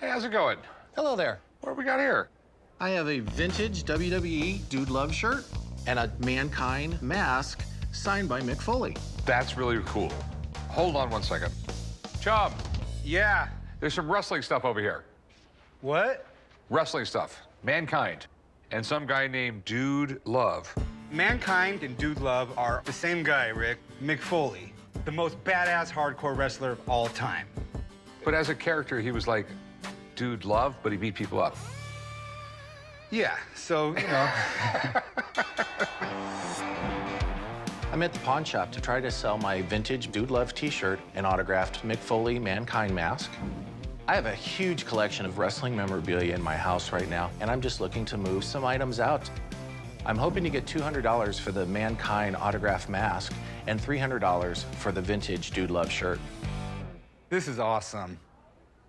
Hey, how's it going? Hello there. What do we got here? I have a vintage WWE Dude Love shirt and a Mankind mask signed by Mick Foley. That's really cool. Hold on one second. Chum, Yeah. there's some wrestling stuff over here. What? Wrestling stuff. Mankind. And some guy named Dude Love. Mankind and Dude Love are the same guy, Rick. Mick Foley, the most badass hardcore wrestler of all time. But as a character, he was like Dude Love, but he beat people up. Yeah, so, you know. I'm at the pawn shop to try to sell my vintage Dude Love t-shirt and autographed Mick Foley Mankind mask. I have a huge collection of wrestling memorabilia in my house right now, and I'm just looking to move some items out. I'm hoping to get $200 for the Mankind autograph mask and $300 for the vintage Dude Love shirt. This is awesome.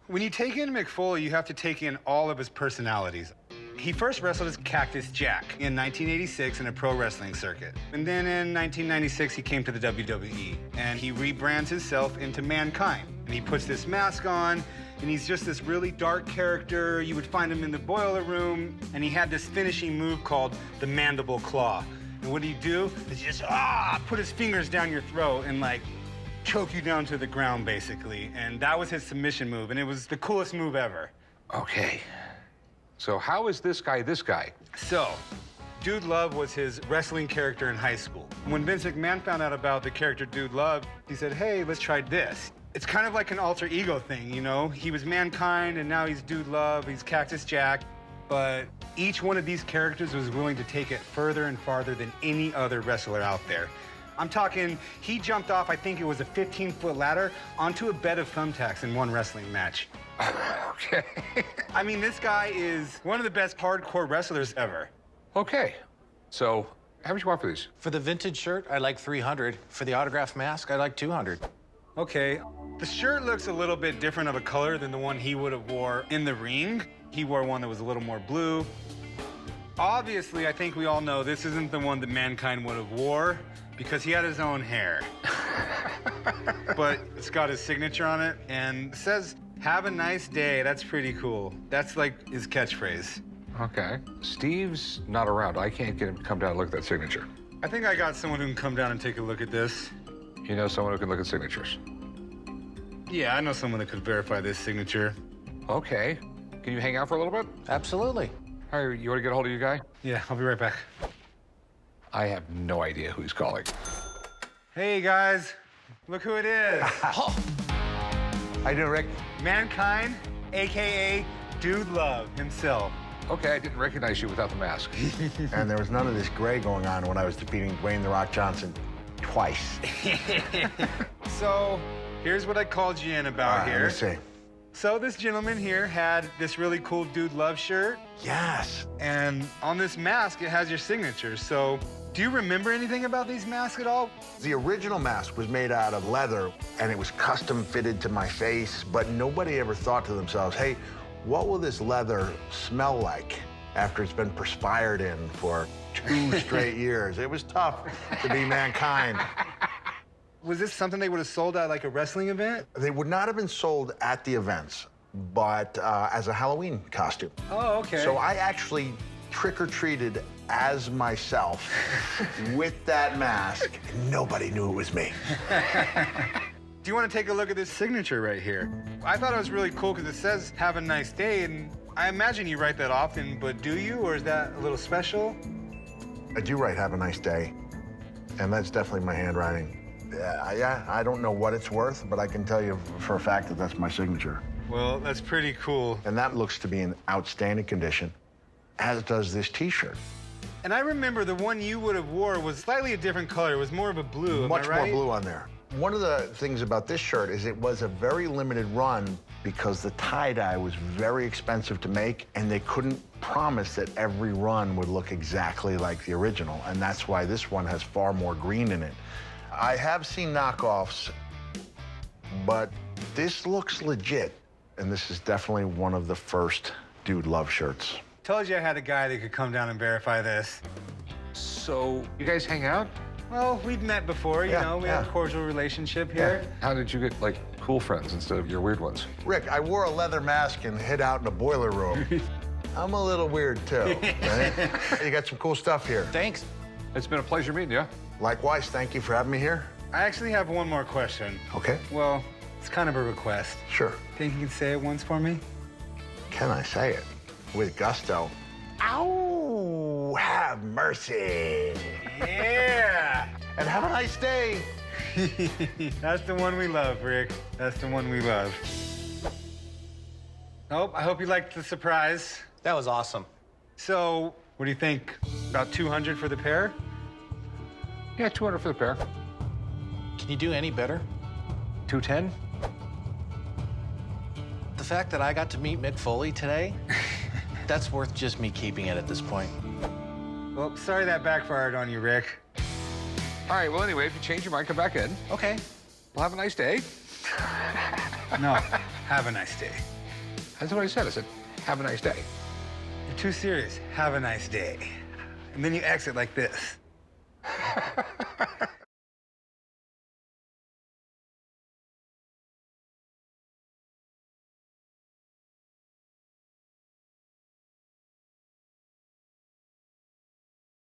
When you take in Mick Foley, you have to take in all of his personalities. He first wrestled as Cactus Jack in 1986 in a pro wrestling circuit. And then in 1996, he came to the WWE, and he rebrands himself into Mankind. And he puts this mask on, and he's just this really dark character. You would find him in the boiler room, and he had this finishing move called the Mandible Claw. And what he'd do is just, put his fingers down your throat and, like, choke you down to the ground, basically. And that was his submission move, and it was the coolest move ever. Okay. So how is this guy this guy? So, Dude Love was his wrestling character in high school. When Vince McMahon found out about the character Dude Love, he said, hey, let's try this. It's kind of like an alter ego thing, you know? He was Mankind, and now he's Dude Love, he's Cactus Jack. But each one of these characters was willing to take it further and farther than any other wrestler out there. I'm talking, he jumped off, I think it was a 15-foot ladder, onto a bed of thumbtacks in one wrestling match. Okay. I mean, this guy is one of the best hardcore wrestlers ever. Okay. So how much you want for these? For the vintage shirt, I'd like $300. For the autograph mask, I'd like $200. Okay, the shirt looks a little bit different of a color than the one he would have wore in the ring. He wore one that was a little more blue. Obviously, I think we all know this isn't the one that Mankind would have wore because he had his own hair. But it's got his signature on it and it says, have a nice day. That's pretty cool. That's like his catchphrase. Okay. Steve's not around. I can't get him to come down and look at that signature. I think I got someone who can come down and take a look at this. You know someone who can look at signatures? Yeah, I know someone that could verify this signature. Okay. Can you hang out for a little bit? Absolutely. All right, you want to get a hold of you guy? Yeah, I'll be right back. I have no idea who he's calling. Hey, guys. Look who it is. How you doing, Rick? Mankind, a.k.a. Dude Love himself. Okay, I didn't recognize you without the mask. And there was none of this gray going on when I was defeating Dwayne "The Rock" Johnson twice. So, here's what I called you in about here. Let me see. So this gentleman here had this really cool Dude Love shirt, Yes. and on this mask, it has your signature. So, do you remember anything about these masks at all? The original mask was made out of leather, and it was custom fitted to my face, but nobody ever thought to themselves, hey, what will this leather smell like after it's been perspired in for 2 straight years? It was tough to be Mankind. Was this something they would have sold at like a wrestling event? They would not have been sold at the events, but as a Halloween costume. Oh, okay. So I actually trick-or-treated as myself with that mask. Nobody knew it was me. Do you want to take a look at this signature right here? I thought it was really cool because it says, have a nice day, and I imagine you write that often, but do you, or is that a little special? I do write "Have a nice day," and that's definitely my handwriting. Yeah, I don't know what it's worth, but I can tell you for a fact that that's my signature. Well, that's pretty cool. And that looks to be in outstanding condition, as does this T-shirt. And I remember the one you would have wore was slightly a different color. It was more of a blue, am I Much right? more blue on there. One of the things about this shirt is it was a very limited run because the tie-dye was very expensive to make, and they couldn't promise that every run would look exactly like the original, and that's why this one has far more green in it. I have seen knockoffs, but this looks legit, and this is definitely one of the first Dude Love shirts. Told you I had a guy that could come down and verify this. So you guys hang out? Well, we'd met before, you Yeah, know, we had a yeah. cordial relationship here. How did you get, like, cool friends instead of your weird ones. Rick, I wore a leather mask and hid out in a boiler room. I'm a little weird, too. Right? You got some cool stuff here. Thanks. It's been a pleasure meeting you. Likewise, thank you for having me here. I actually have one more question. Okay, Well, it's kind of a request. sure. Think you can say it once for me? Can I say it? With gusto. Ow! Have mercy. Yeah! And have a nice day. That's the one we love, Rick. That's the one we love. Oh, I hope you liked the surprise. That was awesome. So, what do you think? About 200 for the pair? Yeah, 200 for the pair. Can you do any better? 210? The fact that I got to meet Mick Foley today, that's worth just me keeping it at this point. Well, sorry that backfired on you, Rick. All right, well, anyway, if you change your mind, come back in. Okay. Well, have a nice day. No, have a nice day. That's what I said. I said, have a nice day. You're too serious. Have a nice day. And then you exit like this.